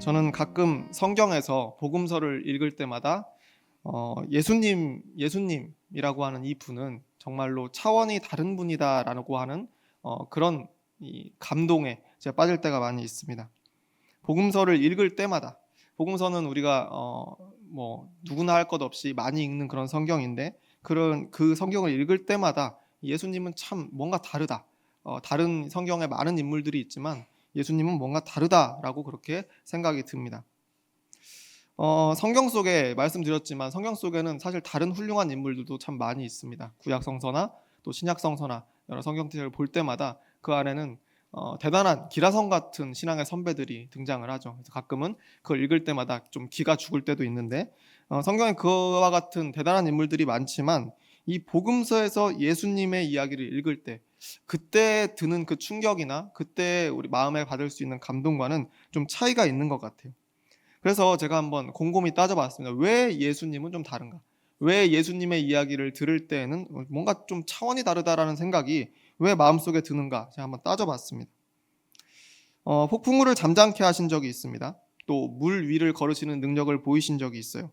저는 가끔 성경에서 복음서를 읽을 때마다 예수님이라고 하는 이 분은 정말로 차원이 다른 분이다라고 하는 그런 이 감동에 제가 빠질 때가 많이 있습니다. 복음서를 읽을 때마다, 복음서는 우리가 누구나 할 것 없이 많이 읽는 그런 성경인데, 그런 그 성경을 읽을 때마다 예수님은 참 뭔가 다르다. 다른 성경에 많은 인물들이 있지만 예수님은 뭔가 다르다라고 그렇게 생각이 듭니다. 성경 속에 말씀드렸지만 성경 속에는 사실 다른 훌륭한 인물들도 참 많이 있습니다. 구약 성서나 또 신약 성서나 여러 성경책을 볼 때마다 그 안에는 대단한 기라성 같은 신앙의 선배들이 등장을 하죠. 그래서 가끔은 그걸 읽을 때마다 좀 기가 죽을 때도 있는데, 성경에 그와 같은 대단한 인물들이 많지만 이 복음서에서 예수님의 이야기를 읽을 때 그때 드는 그 충격이나 그때 우리 마음에 받을 수 있는 감동과는 좀 차이가 있는 것 같아요. 그래서 제가 한번 곰곰이 따져봤습니다. 왜 예수님은 좀 다른가? 왜 예수님의 이야기를 들을 때에는 뭔가 좀 차원이 다르다라는 생각이 왜 마음속에 드는가? 제가 한번 따져봤습니다. 폭풍우를 잠잠케 하신 적이 있습니다. 또 물 위를 걸으시는 능력을 보이신 적이 있어요.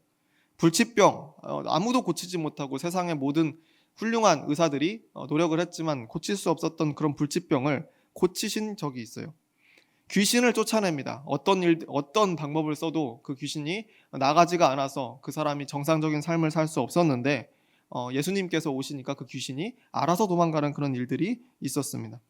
불치병, 아무도 고치지 못하고 세상의 모든 훌륭한 의사들이 노력을 했지만 고칠 수 없었던 그런 불치병을 고치신 적이 있어요. 귀신을 쫓아냅니다. 어떤 방법을 써도 그 귀신이 나가지가 않아서 그 사람이 정상적인 삶을 살 수 없었는데, 예수님께서 오시니까 그 귀신이 알아서 도망가는 그런 일들이 있었습니다.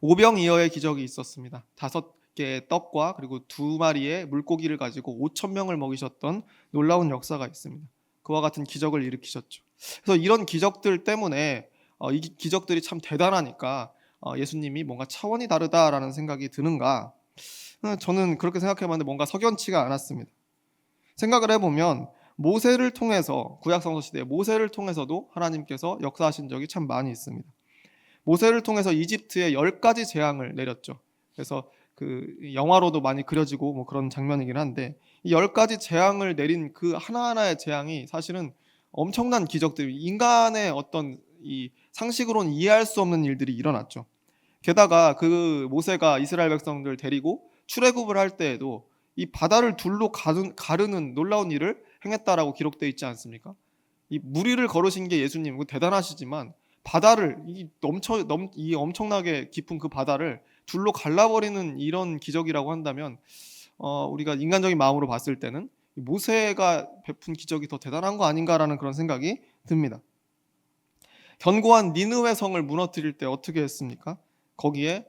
오병이어의 기적이 있었습니다. 5개의 떡과 그리고 2마리의 물고기를 가지고 5천 명을 먹이셨던 놀라운 역사가 있습니다. 그와 같은 기적을 일으키셨죠. 그래서 이런 기적들 때문에 이 기적들이 참 대단하니까 예수님이 뭔가 차원이 다르다라는 생각이 드는가? 저는 그렇게 생각해봤는데 뭔가 석연치가 않았습니다. 생각을 해보면 모세를 통해서, 구약성서 시대에 모세를 통해서도 하나님께서 역사하신 적이 참 많이 있습니다. 모세를 통해서 이집트에 10가지 재앙을 내렸죠. 그래서 그 영화로도 많이 그려지고 뭐 그런 장면이긴 한데, 이 10가지 재앙을 내린 그 하나하나의 재앙이 사실은 엄청난 기적들, 인간의 어떤 이 상식으로는 이해할 수 없는 일들이 일어났죠. 게다가 그 모세가 이스라엘 백성들 데리고 출애굽을 할 때에도 이 바다를 둘로 가르는 놀라운 일을 행했다라고 기록되어 있지 않습니까? 이 물 위를 걸으신 게 예수님, 대단하시지만 바다를 이 엄청나게 깊은 그 바다를 둘로 갈라버리는 이런 기적이라고 한다면, 우리가 인간적인 마음으로 봤을 때는 모세가 베푼 기적이 더 대단한 거 아닌가라는 그런 생각이 듭니다. 견고한 니느웨 성을 무너뜨릴 때 어떻게 했습니까? 거기에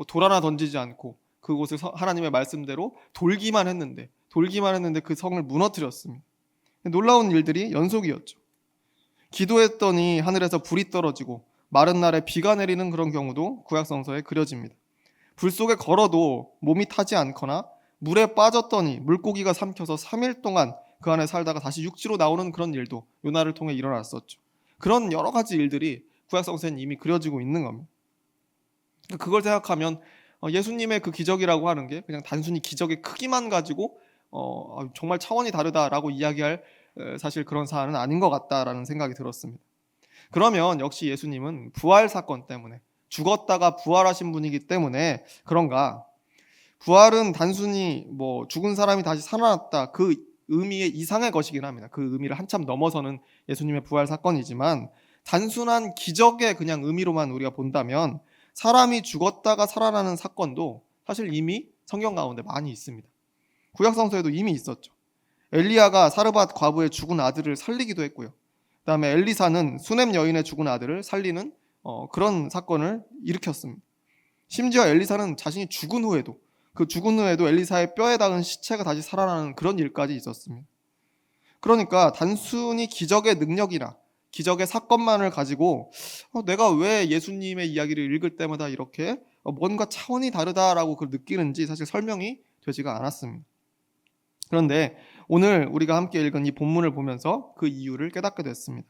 돌 하나 던지지 않고 그곳을 하나님의 말씀대로 돌기만 했는데 그 성을 무너뜨렸습니다. 놀라운 일들이 연속이었죠. 기도했더니 하늘에서 불이 떨어지고 마른 날에 비가 내리는 그런 경우도 구약성서에 그려집니다. 불 속에 걸어도 몸이 타지 않거나 물에 빠졌더니 물고기가 삼켜서 3일 동안 그 안에 살다가 다시 육지로 나오는 그런 일도 요나를 통해 일어났었죠. 그런 여러 가지 일들이 구약성서에는 이미 그려지고 있는 겁니다. 그걸 생각하면 예수님의 그 기적이라고 하는 게 그냥 단순히 기적의 크기만 가지고 정말 차원이 다르다라고 이야기할 사실 그런 사안은 아닌 것 같다라는 생각이 들었습니다. 그러면 역시 예수님은 부활 사건 때문에, 죽었다가 부활하신 분이기 때문에 그런가? 부활은 단순히 죽은 사람이 다시 살아났다 그 의미의 이상의 것이긴 합니다. 그 의미를 한참 넘어서는 예수님의 부활 사건이지만, 단순한 기적의 그냥 의미로만 우리가 본다면 사람이 죽었다가 살아나는 사건도 사실 이미 성경 가운데 많이 있습니다. 구약성서에도 이미 있었죠. 엘리야가 사르밧 과부의 죽은 아들을 살리기도 했고요. 그다음에 엘리사는 수넴 여인의 죽은 아들을 살리는 그런 사건을 일으켰습니다. 심지어 엘리사는 자신이 죽은 후에도 엘리사의 뼈에 닿은 시체가 다시 살아나는 그런 일까지 있었습니다. 그러니까 단순히 기적의 능력이나 기적의 사건만을 가지고 내가 왜 예수님의 이야기를 읽을 때마다 이렇게 뭔가 차원이 다르다라고 느끼는지 사실 설명이 되지가 않았습니다. 그런데 오늘 우리가 함께 읽은 이 본문을 보면서 그 이유를 깨닫게 됐습니다.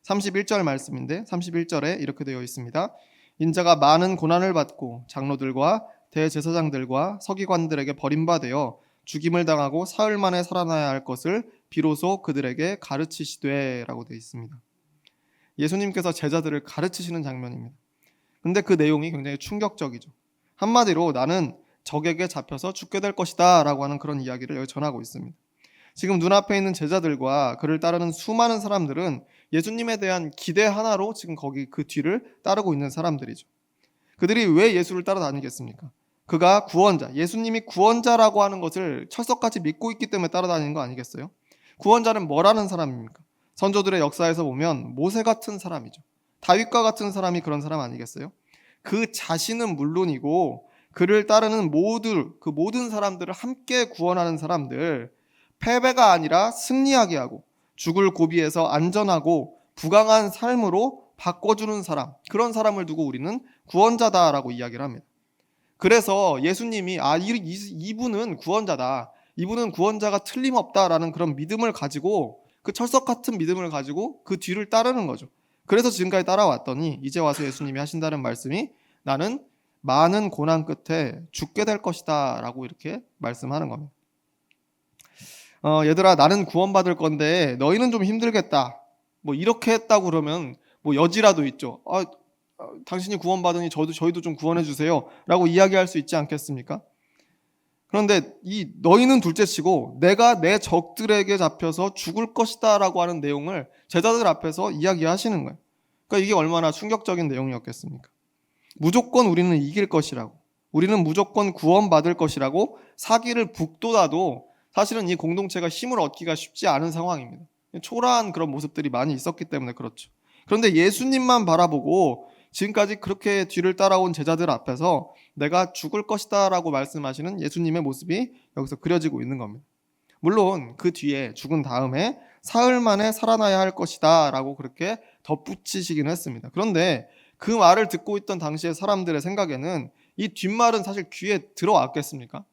31절 말씀인데 31절에 이렇게 되어 있습니다. 인자가 많은 고난을 받고 장로들과 대제사장들과 서기관들에게 버림받아 죽임을 당하고 사흘 만에 살아나야 할 것을 비로소 그들에게 가르치시되 라고 되어 있습니다. 예수님께서 제자들을 가르치시는 장면입니다. 근데 그 내용이 굉장히 충격적이죠. 한마디로 나는 적에게 잡혀서 죽게 될 것이다 라고 하는 그런 이야기를 여기 전하고 있습니다. 지금 눈앞에 있는 제자들과 그를 따르는 수많은 사람들은 예수님에 대한 기대 하나로 지금 거기 그 뒤를 따르고 있는 사람들이죠. 그들이 왜 예수를 따라다니겠습니까? 그가 구원자, 예수님이 구원자라고 하는 것을 철석같이 믿고 있기 때문에 따라다니는 거 아니겠어요? 구원자는 뭐라는 사람입니까? 선조들의 역사에서 보면 모세 같은 사람이죠. 다윗과 같은 사람이 그런 사람 아니겠어요? 그 자신은 물론이고 그를 따르는 그 모든 사람들을 함께 구원하는 사람들, 패배가 아니라 승리하게 하고 죽을 고비에서 안전하고 부강한 삶으로 바꿔주는 사람, 그런 사람을 두고 우리는 구원자다라고 이야기를 합니다. 그래서 예수님이 이분은 구원자다, 이분은 구원자가 틀림없다라는 그런 믿음을 가지고, 그 철석 같은 믿음을 가지고 그 뒤를 따르는 거죠. 그래서 지금까지 따라왔더니 이제 와서 예수님이 하신다는 말씀이 나는 많은 고난 끝에 죽게 될 것이다 라고 이렇게 말씀하는 겁니다. 얘들아, 나는 구원받을 건데 너희는 좀 힘들겠다, 뭐 이렇게 했다고 그러면 뭐 여지라도 있죠. 당신이 구원받으니 저희도 좀 구원해 주세요 라고 이야기할 수 있지 않겠습니까? 그런데 이 너희는 둘째치고 내가 내 적들에게 잡혀서 죽을 것이다 라고 하는 내용을 제자들 앞에서 이야기하시는 거예요. 그러니까 이게 얼마나 충격적인 내용이었겠습니까? 무조건 우리는 이길 것이라고, 우리는 무조건 구원받을 것이라고 사기를 북돋아도 사실은 이 공동체가 힘을 얻기가 쉽지 않은 상황입니다. 초라한 그런 모습들이 많이 있었기 때문에 그렇죠. 그런데 예수님만 바라보고 지금까지 그렇게 뒤를 따라온 제자들 앞에서 내가 죽을 것이다 라고 말씀하시는 예수님의 모습이 여기서 그려지고 있는 겁니다. 물론 그 뒤에 죽은 다음에 사흘 만에 살아나야 할 것이다 라고 그렇게 덧붙이시긴 했습니다. 그런데 그 말을 듣고 있던 당시의 사람들의 생각에는 이 뒷말은 사실 귀에 들어왔겠습니까?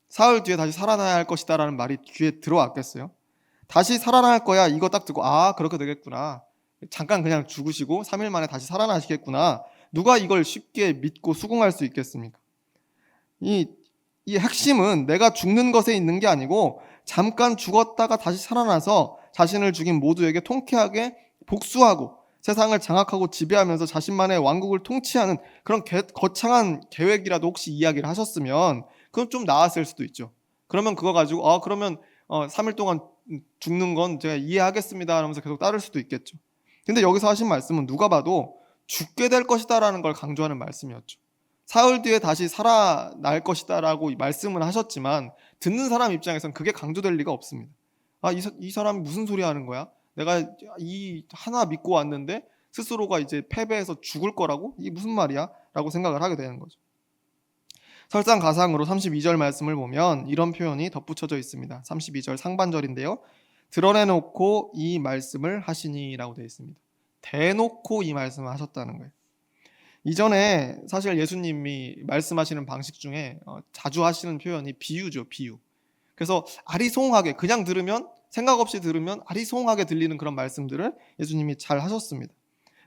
사흘 뒤에 다시 살아나야 할 것이다 라는 말이 귀에 들어왔겠어요? 다시 살아날 거야 이거 딱 듣고 그렇게 되겠구나, 잠깐 그냥 죽으시고 3일 만에 다시 살아나시겠구나, 누가 이걸 쉽게 믿고 수긍할 수 있겠습니까? 이 핵심은 내가 죽는 것에 있는 게 아니고 잠깐 죽었다가 다시 살아나서 자신을 죽인 모두에게 통쾌하게 복수하고 세상을 장악하고 지배하면서 자신만의 왕국을 통치하는 그런 거창한 계획이라도 혹시 이야기를 하셨으면 그건 좀 나았을 수도 있죠. 그러면 그거 가지고 그러면 3일 동안 죽는 건 제가 이해하겠습니다 하면서 계속 따를 수도 있겠죠. 근데 여기서 하신 말씀은 누가 봐도 죽게 될 것이다라는 걸 강조하는 말씀이었죠. 사흘 뒤에 다시 살아날 것이다라고 말씀을 하셨지만 듣는 사람 입장에서는 그게 강조될 리가 없습니다. 이 사람이 무슨 소리 하는 거야? 내가 이 하나 믿고 왔는데 스스로가 이제 패배해서 죽을 거라고? 이게 무슨 말이야? 라고 생각을 하게 되는 거죠. 설상가상으로 32절 말씀을 보면 이런 표현이 덧붙여져 있습니다. 32절 상반절인데요. 드러내놓고 이 말씀을 하시니 라고 되어 있습니다. 대놓고 이 말씀을 하셨다는 거예요. 이전에 사실 예수님이 말씀하시는 방식 중에 자주 하시는 표현이 비유죠. 비유. 그래서 아리송하게 그냥 들으면, 생각 없이 들으면 아리송하게 들리는 그런 말씀들을 예수님이 잘 하셨습니다.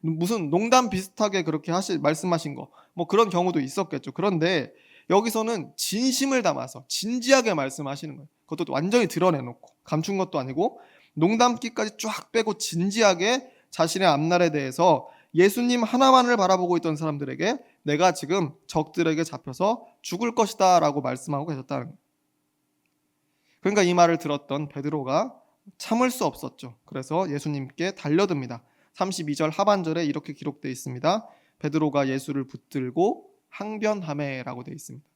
무슨 농담 비슷하게 그렇게 말씀하신 거 뭐 그런 경우도 있었겠죠. 그런데 여기서는 진심을 담아서 진지하게 말씀하시는 거예요. 그것도 완전히 드러내놓고 감춘 것도 아니고 농담기까지 쫙 빼고 진지하게 자신의 앞날에 대해서 예수님 하나만을 바라보고 있던 사람들에게 내가 지금 적들에게 잡혀서 죽을 것이다 라고 말씀하고 계셨다는 거예요. 그러니까 이 말을 들었던 베드로가 참을 수 없었죠. 그래서 예수님께 달려듭니다. 32절 하반절에 이렇게 기록되어 있습니다. 베드로가 예수를 붙들고 항변하매라고 되어 있습니다.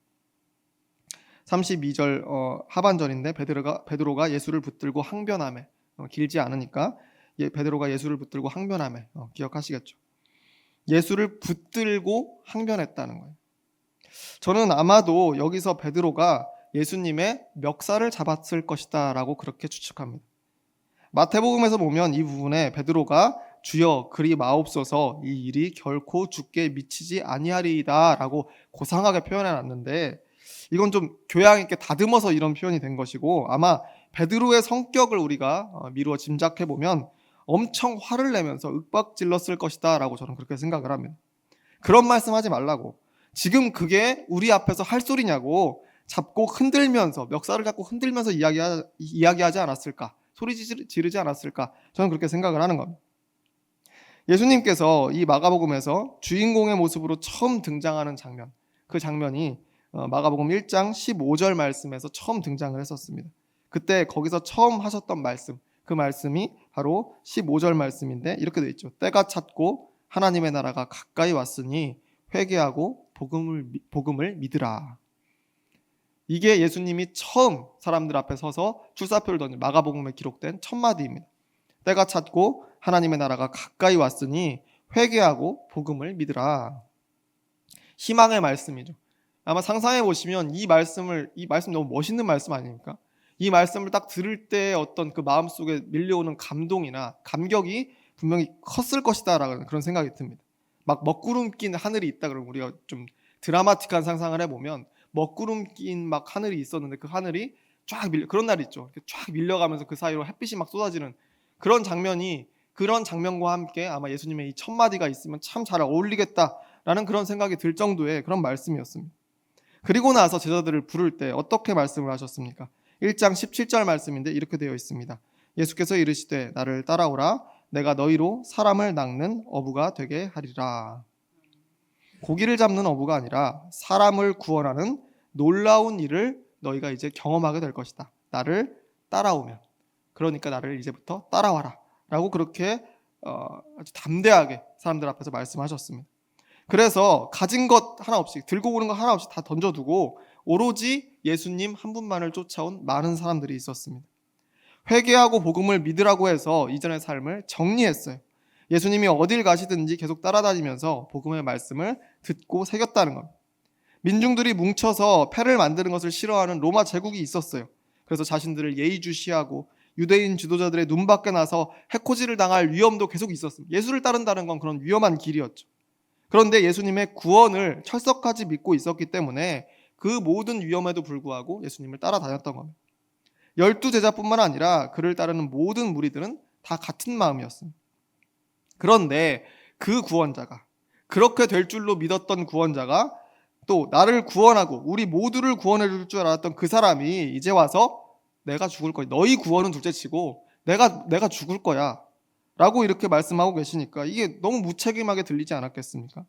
32절 하반절인데 베드로가 예수를 붙들고 항변하매, 길지 않으니까 베드로가 예수를 붙들고 항변하매, 기억하시겠죠? 예수를 붙들고 항변했다는 거예요. 저는 아마도 여기서 베드로가 예수님의 멱살을 잡았을 것이다 라고 그렇게 추측합니다. 마태복음에서 보면 이 부분에 베드로가 주여 그리 마옵소서 이 일이 결코 주께 미치지 아니하리이다 라고 고상하게 표현해놨는데 이건 좀 교양 있게 다듬어서 이런 표현이 된 것이고 아마 베드로의 성격을 우리가 미루어 짐작해보면 엄청 화를 내면서 윽박질렀을 것이다 라고 저는 그렇게 생각을 합니다. 그런 말씀하지 말라고, 지금 그게 우리 앞에서 할 소리냐고 잡고 흔들면서, 멱살을 잡고 흔들면서 이야기하지 않았을까, 소리 지르지 않았을까, 저는 그렇게 생각을 하는 겁니다. 예수님께서 이 마가복음에서 주인공의 모습으로 처음 등장하는 장면, 그 장면이 마가복음 1장 15절 말씀에서 처음 등장을 했었습니다. 그때 거기서 처음 하셨던 말씀, 그 말씀이 바로 15절 말씀인데 이렇게 되어 있죠. 때가 찼고 하나님의 나라가 가까이 왔으니 회개하고 복음을 믿으라. 이게 예수님이 처음 사람들 앞에 서서 출사표를 던진 마가복음에 기록된 첫 마디입니다. 때가 찼고 하나님의 나라가 가까이 왔으니 회개하고 복음을 믿으라. 희망의 말씀이죠. 아마 상상해 보시면 이 말씀 너무 멋있는 말씀 아닙니까? 이 말씀을 딱 들을 때 어떤 그 마음속에 밀려오는 감동이나 감격이 분명히 컸을 것이다라는 그런 생각이 듭니다. 막 먹구름 낀 하늘이 있다 그러면 우리가 좀 드라마틱한 상상을 해보면 먹구름 낀 막 하늘이 있었는데 그 하늘이 그런 날 있죠. 쫙 밀려가면서 그 사이로 햇빛이 막 쏟아지는 그런 장면과 함께 아마 예수님의 이 첫 마디가 있으면 참 잘 어울리겠다라는 그런 생각이 들 정도의 그런 말씀이었습니다. 그리고 나서 제자들을 부를 때 어떻게 말씀을 하셨습니까? 1장 17절 말씀인데 이렇게 되어 있습니다. 예수께서 이르시되 나를 따라오라 내가 너희로 사람을 낚는 어부가 되게 하리라. 고기를 잡는 어부가 아니라 사람을 구원하는 놀라운 일을 너희가 이제 경험하게 될 것이다. 나를 따라오면, 그러니까 나를 이제부터 따라와라 라고 그렇게 아주 담대하게 사람들 앞에서 말씀하셨습니다. 그래서 가진 것 하나 없이, 들고 오는 것 하나 없이 다 던져두고 오로지 예수님 한 분만을 쫓아온 많은 사람들이 있었습니다. 회개하고 복음을 믿으라고 해서 이전의 삶을 정리했어요. 예수님이 어딜 가시든지 계속 따라다니면서 복음의 말씀을 듣고 새겼다는 겁니다. 민중들이 뭉쳐서 패를 만드는 것을 싫어하는 로마 제국이 있었어요. 그래서 자신들을 예의주시하고 유대인 지도자들의 눈밖에 나서 해코지를 당할 위험도 계속 있었습니다. 예수를 따른다는 건 그런 위험한 길이었죠. 그런데 예수님의 구원을 철석까지 믿고 있었기 때문에 그 모든 위험에도 불구하고 예수님을 따라다녔던 겁니다. 12제자뿐만 아니라 그를 따르는 모든 무리들은 다 같은 마음이었습니다. 그런데 그 구원자가, 그렇게 될 줄로 믿었던 구원자가 또 나를 구원하고 우리 모두를 구원해 줄 줄 알았던 그 사람이 이제 와서 내가 죽을 거야. 너희 구원은 둘째치고 내가 죽을 거야. 라고 이렇게 말씀하고 계시니까 이게 너무 무책임하게 들리지 않았겠습니까?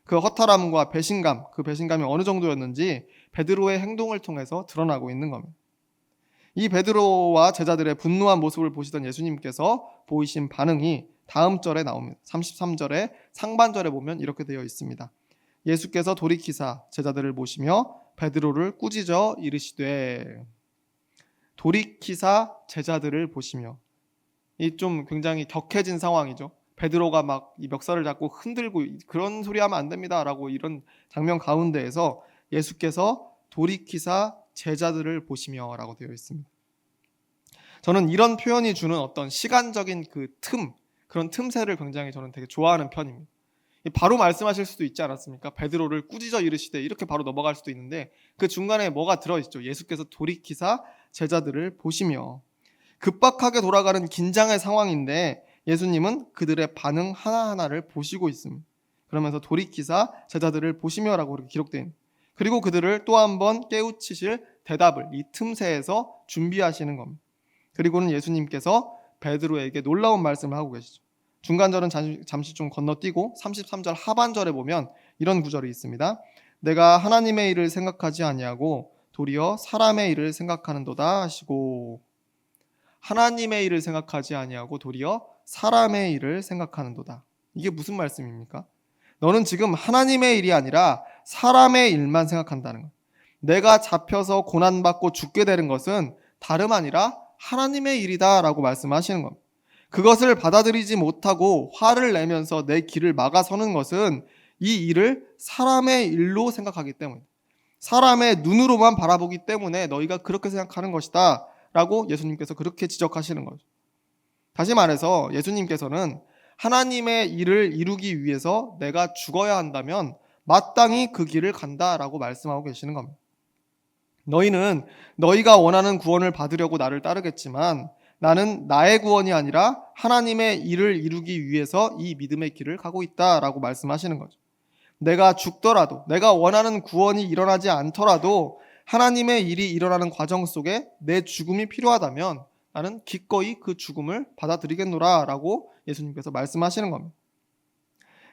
그 허탈함과 배신감, 그 배신감이 어느 정도였는지 베드로의 행동을 통해서 드러나고 있는 겁니다. 이 베드로와 제자들의 분노한 모습을 보시던 예수님께서 보이신 반응이 다음 절에 나옵니다. 33절에 상반절에 보면 이렇게 되어 있습니다. 예수께서 돌이키사 제자들을 보시며 베드로를 꾸짖어 이르시되, 돌이키사 제자들을 보시며, 이 좀 굉장히 격해진 상황이죠. 베드로가 막 이 멱살을 잡고 흔들고 그런 소리 하면 안 됩니다라고 이런 장면 가운데에서 예수께서 돌이키사 제자들을 보시며라고 되어 있습니다. 저는 이런 표현이 주는 어떤 시간적인 그런 틈새를 굉장히 저는 되게 좋아하는 편입니다. 바로 말씀하실 수도 있지 않았습니까? 베드로를 꾸짖어 이르시되 이렇게 바로 넘어갈 수도 있는데 그 중간에 뭐가 들어있죠? 예수께서 돌이키사 제자들을 보시며. 급박하게 돌아가는 긴장의 상황인데 예수님은 그들의 반응 하나하나를 보시고 있습니다. 그러면서 돌이키사 제자들을 보시며라고 이렇게 기록되어 있습니다. 그리고 그들을 또 한 번 깨우치실 대답을 이 틈새에서 준비하시는 겁니다. 그리고는 예수님께서 베드로에게 놀라운 말씀을 하고 계시죠. 중간절은 잠시 좀 건너뛰고 33절 하반절에 보면 이런 구절이 있습니다. 내가 하나님의 일을 생각하지 아니하고 도리어 사람의 일을 생각하는도다 하시고, 하나님의 일을 생각하지 아니하고 도리어 사람의 일을 생각하는도다. 이게 무슨 말씀입니까? 너는 지금 하나님의 일이 아니라 사람의 일만 생각한다는 것. 내가 잡혀서 고난받고 죽게 되는 것은 다름 아니라 하나님의 일이다라고 말씀하시는 겁니다. 그것을 받아들이지 못하고 화를 내면서 내 길을 막아서는 것은 이 일을 사람의 일로 생각하기 때문에, 사람의 눈으로만 바라보기 때문에 너희가 그렇게 생각하는 것이다 라고 예수님께서 그렇게 지적하시는 거죠. 다시 말해서 예수님께서는 하나님의 일을 이루기 위해서 내가 죽어야 한다면 마땅히 그 길을 간다라고 말씀하고 계시는 겁니다. 너희는 너희가 원하는 구원을 받으려고 나를 따르겠지만 나는 나의 구원이 아니라 하나님의 일을 이루기 위해서 이 믿음의 길을 가고 있다라고 말씀하시는 거죠. 내가 죽더라도, 내가 원하는 구원이 일어나지 않더라도 하나님의 일이 일어나는 과정 속에 내 죽음이 필요하다면 나는 기꺼이 그 죽음을 받아들이겠노라 라고 예수님께서 말씀하시는 겁니다.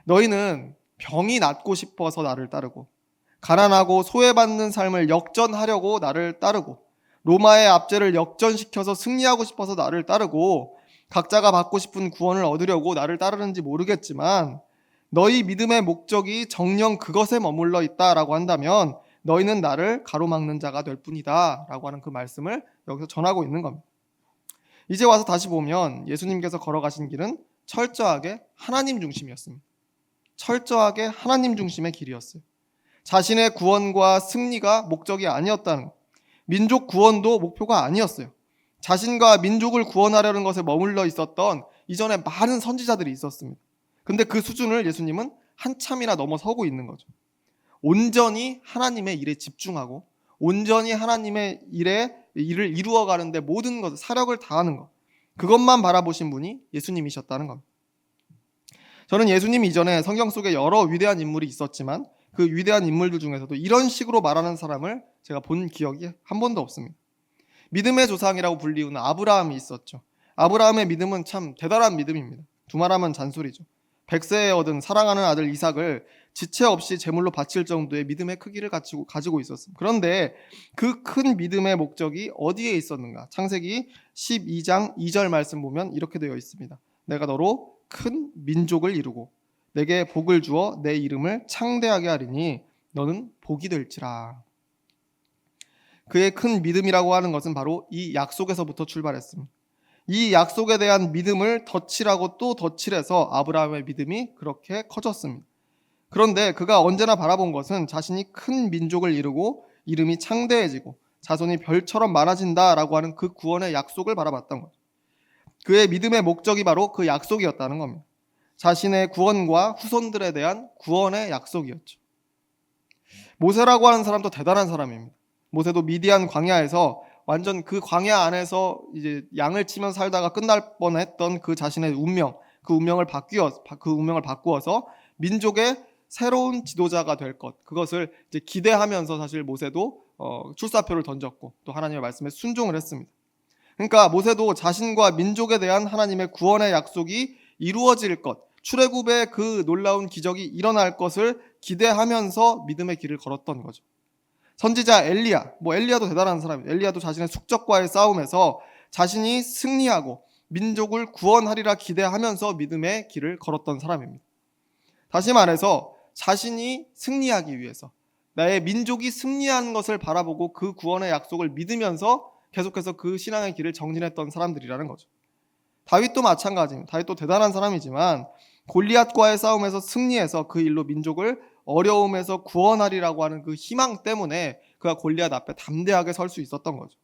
너희는 병이 낫고 싶어서 나를 따르고 가난하고 소외받는 삶을 역전하려고 나를 따르고 로마의 압제를 역전시켜서 승리하고 싶어서 나를 따르고 각자가 받고 싶은 구원을 얻으려고 나를 따르는지 모르겠지만 너희 믿음의 목적이 정녕 그것에 머물러 있다라고 한다면 너희는 나를 가로막는 자가 될 뿐이다 라고 하는 그 말씀을 여기서 전하고 있는 겁니다. 이제 와서 다시 보면 예수님께서 걸어가신 길은 철저하게 하나님 중심이었습니다. 철저하게 하나님 중심의 길이었어요. 자신의 구원과 승리가 목적이 아니었다는 것. 민족 구원도 목표가 아니었어요. 자신과 민족을 구원하려는 것에 머물러 있었던 이전에 많은 선지자들이 있었습니다. 근데 그 수준을 예수님은 한참이나 넘어서고 있는 거죠. 온전히 하나님의 일에 집중하고 온전히 하나님의 일을 이루어가는데 모든 것을 사력을 다하는 것, 그것만 바라보신 분이 예수님이셨다는 겁니다. 저는 예수님 이전에 성경 속에 여러 위대한 인물이 있었지만 그 위대한 인물들 중에서도 이런 식으로 말하는 사람을 제가 본 기억이 한 번도 없습니다. 믿음의 조상이라고 불리우는 아브라함이 있었죠. 아브라함의 믿음은 참 대단한 믿음입니다. 두말하면 잔소리죠. 100세에 얻은 사랑하는 아들 이삭을 지체 없이 제물로 바칠 정도의 믿음의 크기를 가지고 있었습니다. 그런데 그 큰 믿음의 목적이 어디에 있었는가? 창세기 12장 2절 말씀 보면 이렇게 되어 있습니다. 내가 너로 큰 민족을 이루고 내게 복을 주어 내 이름을 창대하게 하리니 너는 복이 될지라. 그의 큰 믿음이라고 하는 것은 바로 이 약속에서부터 출발했습니다. 이 약속에 대한 믿음을 덧칠하고 또 덧칠해서 아브라함의 믿음이 그렇게 커졌습니다. 그런데 그가 언제나 바라본 것은 자신이 큰 민족을 이루고 이름이 창대해지고 자손이 별처럼 많아진다라고 하는 그 구원의 약속을 바라봤던 거죠. 그의 믿음의 목적이 바로 그 약속이었다는 겁니다. 자신의 구원과 후손들에 대한 구원의 약속이었죠. 모세라고 하는 사람도 대단한 사람입니다. 모세도 미디안 광야에서 완전 그 광야 안에서 이제 양을 치면 살다가 끝날 뻔했던 그 자신의 운명, 그 운명을 바꾸어서 민족의 새로운 지도자가 될 것, 그것을 이제 기대하면서 사실 모세도 출사표를 던졌고 또 하나님의 말씀에 순종을 했습니다. 그러니까 모세도 자신과 민족에 대한 하나님의 구원의 약속이 이루어질 것, 출애굽의 그 놀라운 기적이 일어날 것을 기대하면서 믿음의 길을 걸었던 거죠. 선지자 엘리야도 대단한 사람이에요. 엘리야도 자신의 숙적과의 싸움에서 자신이 승리하고 민족을 구원하리라 기대하면서 믿음의 길을 걸었던 사람입니다. 다시 말해서 자신이 승리하기 위해서 나의 민족이 승리하는 것을 바라보고 그 구원의 약속을 믿으면서 계속해서 그 신앙의 길을 정진했던 사람들이라는 거죠. 다윗도 마찬가지입니다. 다윗도 대단한 사람이지만 골리앗과의 싸움에서 승리해서 그 일로 민족을 어려움에서 구원하리라고 하는 그 희망 때문에 그가 골리앗 앞에 담대하게 설 수 있었던 거죠.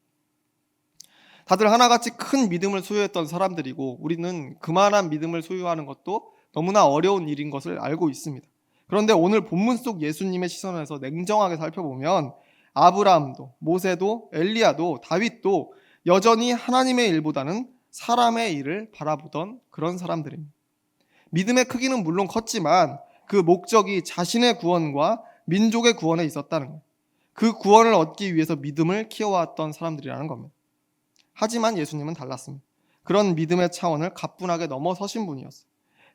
다들 하나같이 큰 믿음을 소유했던 사람들이고 우리는 그만한 믿음을 소유하는 것도 너무나 어려운 일인 것을 알고 있습니다. 그런데 오늘 본문 속 예수님의 시선에서 냉정하게 살펴보면 아브라함도, 모세도, 엘리야도, 다윗도 여전히 하나님의 일보다는 사람의 일을 바라보던 그런 사람들입니다. 믿음의 크기는 물론 컸지만 그 목적이 자신의 구원과 민족의 구원에 있었다는 거예요. 그 구원을 얻기 위해서 믿음을 키워왔던 사람들이라는 겁니다. 하지만 예수님은 달랐습니다. 그런 믿음의 차원을 가뿐하게 넘어서신 분이었어요.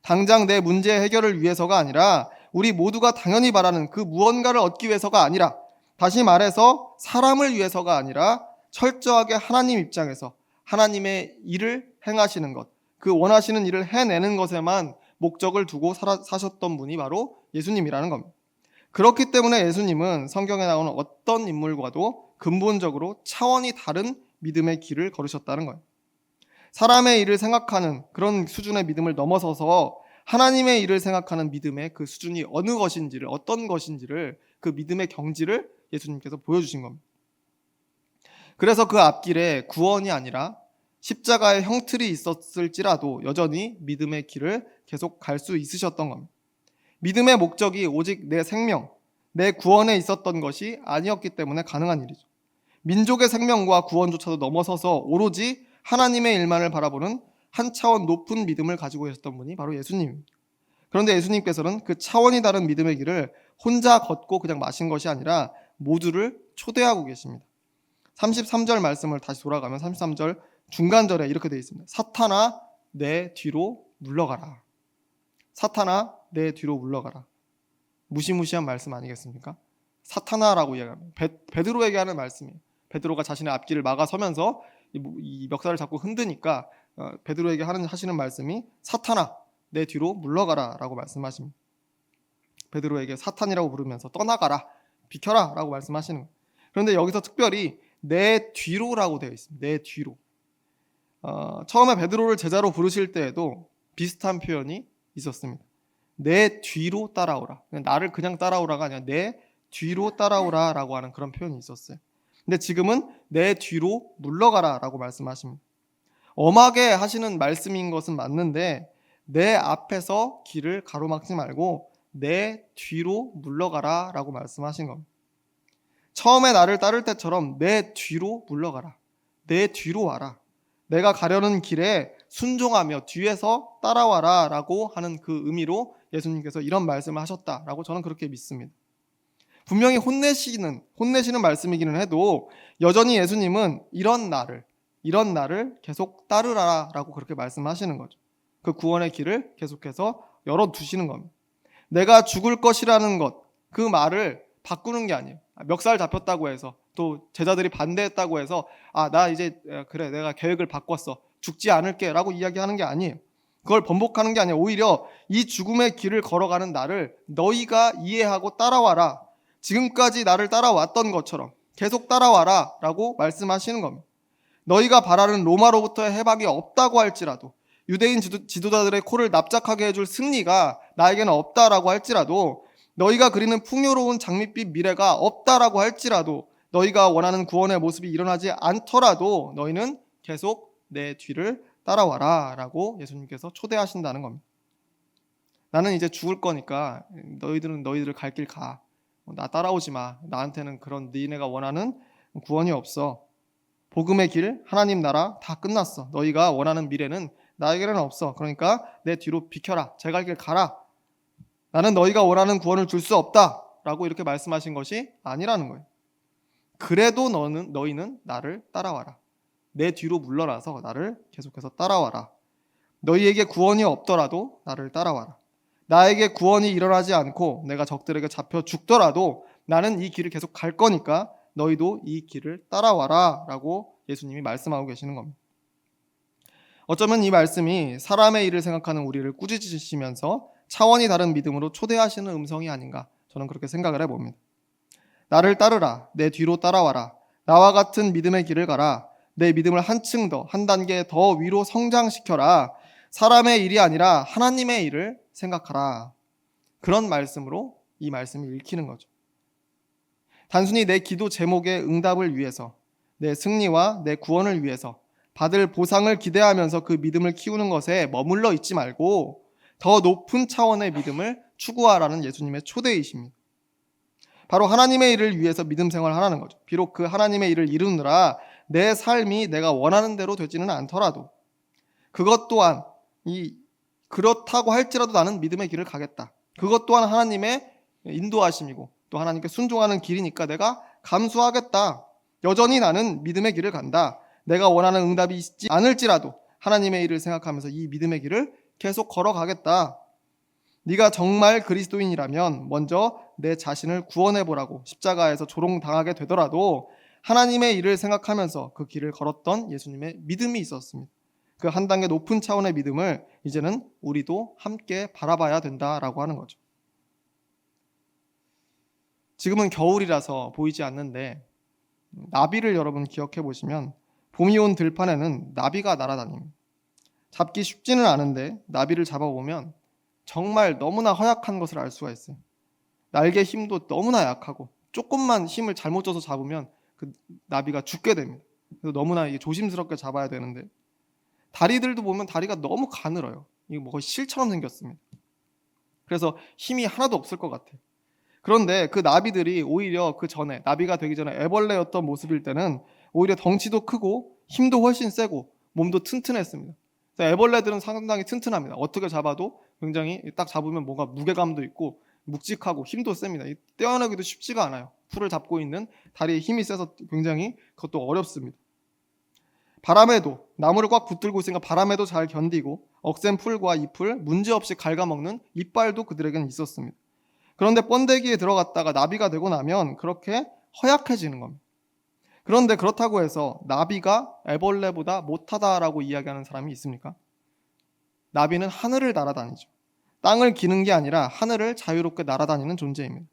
당장 내 문제 해결을 위해서가 아니라 우리 모두가 당연히 바라는 그 무언가를 얻기 위해서가 아니라, 다시 말해서 사람을 위해서가 아니라 철저하게 하나님 입장에서 하나님의 일을 행하시는 것, 그 원하시는 일을 해내는 것에만 목적을 두고 사셨던 분이 바로 예수님이라는 겁니다. 그렇기 때문에 예수님은 성경에 나오는 어떤 인물과도 근본적으로 차원이 다른 믿음의 길을 걸으셨다는 거예요. 사람의 일을 생각하는 그런 수준의 믿음을 넘어서서 하나님의 일을 생각하는 믿음의 그 수준이 어떤 것인지를 그 믿음의 경지를 예수님께서 보여주신 겁니다. 그래서 그 앞길에 구원이 아니라 십자가의 형틀이 있었을지라도 여전히 믿음의 길을 계속 갈 수 있으셨던 겁니다. 믿음의 목적이 오직 내 생명, 내 구원에 있었던 것이 아니었기 때문에 가능한 일이죠. 민족의 생명과 구원조차도 넘어서서 오로지 하나님의 일만을 바라보는 한 차원 높은 믿음을 가지고 계셨던 분이 바로 예수님입니다. 그런데 예수님께서는 그 차원이 다른 믿음의 길을 혼자 걷고 그냥 마신 것이 아니라 모두를 초대하고 계십니다. 33절 말씀을 다시 돌아가면 33절 중간절에 이렇게 되어 있습니다. 사탄아 내 뒤로 물러가라. 사탄아 내 뒤로 물러가라. 무시무시한 말씀 아니겠습니까? 사타나라고 이야기합니다. 베드로에게 하는 말씀이에요. 베드로가 자신의 앞길을 막아서면서 이 멱살을 잡고 흔드니까 베드로에게 하시는 말씀이 사탄아 내 뒤로 물러가라 라고 말씀하십니다. 베드로에게 사탄이라고 부르면서 떠나가라, 비켜라 라고 말씀하시는 거예요. 그런데 여기서 특별히 내 뒤로라고 되어 있습니다. 내 뒤로. 처음에 베드로를 제자로 부르실 때에도 비슷한 표현이 있었습니다. 내 뒤로 따라오라. 나를 그냥 따라오라가 아니라 내 뒤로 따라오라 라고 하는 그런 표현이 있었어요. 근데 지금은 내 뒤로 물러가라 라고 말씀하십니다. 엄하게 하시는 말씀인 것은 맞는데 내 앞에서 길을 가로막지 말고 내 뒤로 물러가라 라고 말씀하신 겁니다. 처음에 나를 따를 때처럼 내 뒤로 물러가라. 내 뒤로 와라. 내가 가려는 길에 순종하며 뒤에서 따라와라 라고 하는 그 의미로 예수님께서 이런 말씀을 하셨다라고 저는 그렇게 믿습니다. 분명히 혼내시는 말씀이기는 해도 여전히 예수님은 이런 나를 계속 따르라 라고 그렇게 말씀하시는 거죠. 그 구원의 길을 계속해서 열어두시는 겁니다. 내가 죽을 것이라는 것, 그 말을 바꾸는 게 아니에요. 멱살 잡혔다고 해서 또 제자들이 반대했다고 해서 나 이제 그래 내가 계획을 바꿨어 죽지 않을게 라고 이야기하는 게 아니에요. 그걸 번복하는 게 아니에요. 오히려 이 죽음의 길을 걸어가는 나를 너희가 이해하고 따라와라. 지금까지 나를 따라왔던 것처럼 계속 따라와라 라고 말씀하시는 겁니다. 너희가 바라는 로마로부터의 해방이 없다고 할지라도, 유대인 지도자들의 코를 납작하게 해줄 승리가 나에게는 없다라고 할지라도, 너희가 그리는 풍요로운 장밋빛 미래가 없다라고 할지라도, 너희가 원하는 구원의 모습이 일어나지 않더라도 너희는 계속 내 뒤를 따라와라 라고 예수님께서 초대하신다는 겁니다. 나는 이제 죽을 거니까 너희들은 너희들 갈 길 가. 나 따라오지 마. 나한테는 그런 너희네가 원하는 구원이 없어. 복음의 길, 하나님 나라 다 끝났어. 너희가 원하는 미래는 나에게는 없어. 그러니까 내 뒤로 비켜라. 제 갈 길 가라. 나는 너희가 원하는 구원을 줄 수 없다 라고 이렇게 말씀하신 것이 아니라는 거예요. 그래도 너희는 나를 따라와라. 내 뒤로 물러나서 나를 계속해서 따라와라. 너희에게 구원이 없더라도 나를 따라와라. 나에게 구원이 일어나지 않고 내가 적들에게 잡혀 죽더라도 나는 이 길을 계속 갈 거니까 너희도 이 길을 따라와라 라고 예수님이 말씀하고 계시는 겁니다. 어쩌면 이 말씀이 사람의 일을 생각하는 우리를 꾸짖으시면서 차원이 다른 믿음으로 초대하시는 음성이 아닌가, 저는 그렇게 생각을 해봅니다. 나를 따르라. 내 뒤로 따라와라. 나와 같은 믿음의 길을 가라. 내 믿음을 한층 더, 한 단계 더 위로 성장시켜라. 사람의 일이 아니라 하나님의 일을 생각하라. 그런 말씀으로 이 말씀이 읽히는 거죠. 단순히 내 기도 제목의 응답을 위해서, 내 승리와 내 구원을 위해서 받을 보상을 기대하면서 그 믿음을 키우는 것에 머물러 있지 말고 더 높은 차원의 믿음을 추구하라는 예수님의 초대이십니다. 바로 하나님의 일을 위해서 믿음 생활하라는 거죠. 비록 그 하나님의 일을 이루느라 내 삶이 내가 원하는 대로 되지는 않더라도, 그것 또한 그렇다고 할지라도 나는 믿음의 길을 가겠다. 그것 또한 하나님의 인도하심이고 또 하나님께 순종하는 길이니까 내가 감수하겠다. 여전히 나는 믿음의 길을 간다. 내가 원하는 응답이 있지 않을지라도 하나님의 일을 생각하면서 이 믿음의 길을 계속 걸어가겠다. 네가 정말 그리스도인이라면 먼저 내 자신을 구원해보라고 십자가에서 조롱당하게 되더라도 하나님의 일을 생각하면서 그 길을 걸었던 예수님의 믿음이 있었습니다. 그 한 단계 높은 차원의 믿음을 이제는 우리도 함께 바라봐야 된다라고 하는 거죠. 지금은 겨울이라서 보이지 않는데 나비를 여러분 기억해 보시면 봄이 온 들판에는 나비가 날아다닙니다. 잡기 쉽지는 않은데 나비를 잡아보면 정말 너무나 허약한 것을 알 수가 있어요. 날개 힘도 너무나 약하고 조금만 힘을 잘못 줘서 잡으면 그 나비가 죽게 됩니다. 그래서 너무나 이게 조심스럽게 잡아야 되는데, 다리들도 보면 다리가 너무 가늘어요. 이거 뭐 거의 실처럼 생겼습니다. 그래서 힘이 하나도 없을 것 같아요. 그런데 그 나비들이 오히려 그 전에, 나비가 되기 전에 애벌레였던 모습일 때는 오히려 덩치도 크고 힘도 훨씬 세고 몸도 튼튼했습니다. 애벌레들은 상당히 튼튼합니다. 어떻게 잡아도 굉장히 딱 잡으면 뭔가 무게감도 있고 묵직하고 힘도 셉니다. 떼어내기도 쉽지가 않아요. 풀을 잡고 있는 다리에 힘이 세서 굉장히 그것도 어렵습니다. 바람에도, 나무를 꽉 붙들고 있으니까 바람에도 잘 견디고 억센 풀과 잎을 문제없이 갉아먹는 이빨도 그들에게는 있었습니다. 그런데 번데기에 들어갔다가 나비가 되고 나면 그렇게 허약해지는 겁니다. 그런데 그렇다고 해서 나비가 애벌레보다 못하다라고 이야기하는 사람이 있습니까? 나비는 하늘을 날아다니죠. 땅을 기는 게 아니라 하늘을 자유롭게 날아다니는 존재입니다.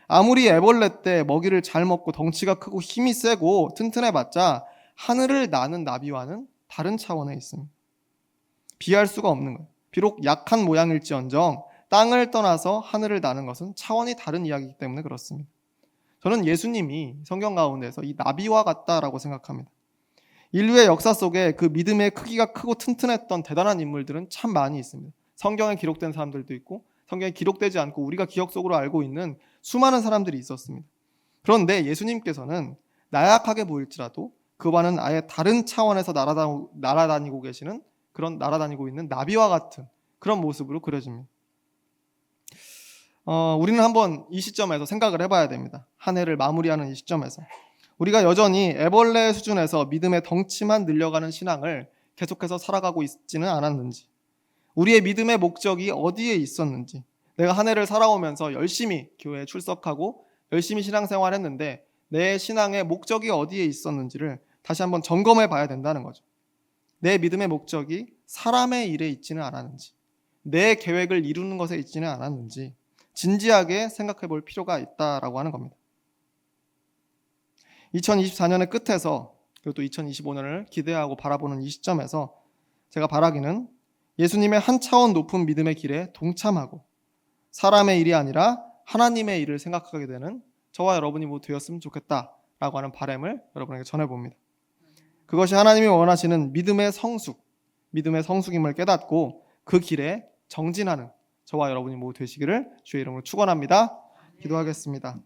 아무리 애벌레 때 먹이를 잘 먹고 덩치가 크고 힘이 세고 튼튼해봤자 하늘을 나는 나비와는 다른 차원에 있습니다. 비할 수가 없는 거예요. 비록 약한 모양일지언정 땅을 떠나서 하늘을 나는 것은 차원이 다른 이야기이기 때문에 그렇습니다. 저는 예수님이 성경 가운데서 이 나비와 같다라고 생각합니다. 인류의 역사 속에 그 믿음의 크기가 크고 튼튼했던 대단한 인물들은 참 많이 있습니다. 성경에 기록된 사람들도 있고 성경에 기록되지 않고 우리가 기억 속으로 알고 있는 수많은 사람들이 있었습니다. 그런데 예수님께서는 나약하게 보일지라도 그와는 아예 다른 차원에서 날아다니고 계시는 그런 날아다니고 있는 나비와 같은 그런 모습으로 그려집니다. 우리는 한번 이 시점에서 생각을 해봐야 됩니다. 한 해를 마무리하는 이 시점에서 우리가 여전히 애벌레 수준에서 믿음의 덩치만 늘려가는 신앙을 계속해서 살아가고 있지는 않았는지, 우리의 믿음의 목적이 어디에 있었는지, 내가 한 해를 살아오면서 열심히 교회에 출석하고 열심히 신앙생활했는데 내 신앙의 목적이 어디에 있었는지를 다시 한번 점검해 봐야 된다는 거죠. 내 믿음의 목적이 사람의 일에 있지는 않았는지, 내 계획을 이루는 것에 있지는 않았는지 진지하게 생각해 볼 필요가 있다라고 하는 겁니다. 2024년의 끝에서 그리고 또 2025년을 기대하고 바라보는 이 시점에서 제가 바라기는 예수님의 한 차원 높은 믿음의 길에 동참하고 사람의 일이 아니라 하나님의 일을 생각하게 되는 저와 여러분이 모두 되었으면 좋겠다라고 하는 바람을 여러분에게 전해봅니다. 그것이 하나님이 원하시는 믿음의 성숙임을 깨닫고 그 길에 정진하는 저와 여러분이 모두 되시기를 주의 이름으로 축원합니다. 기도하겠습니다.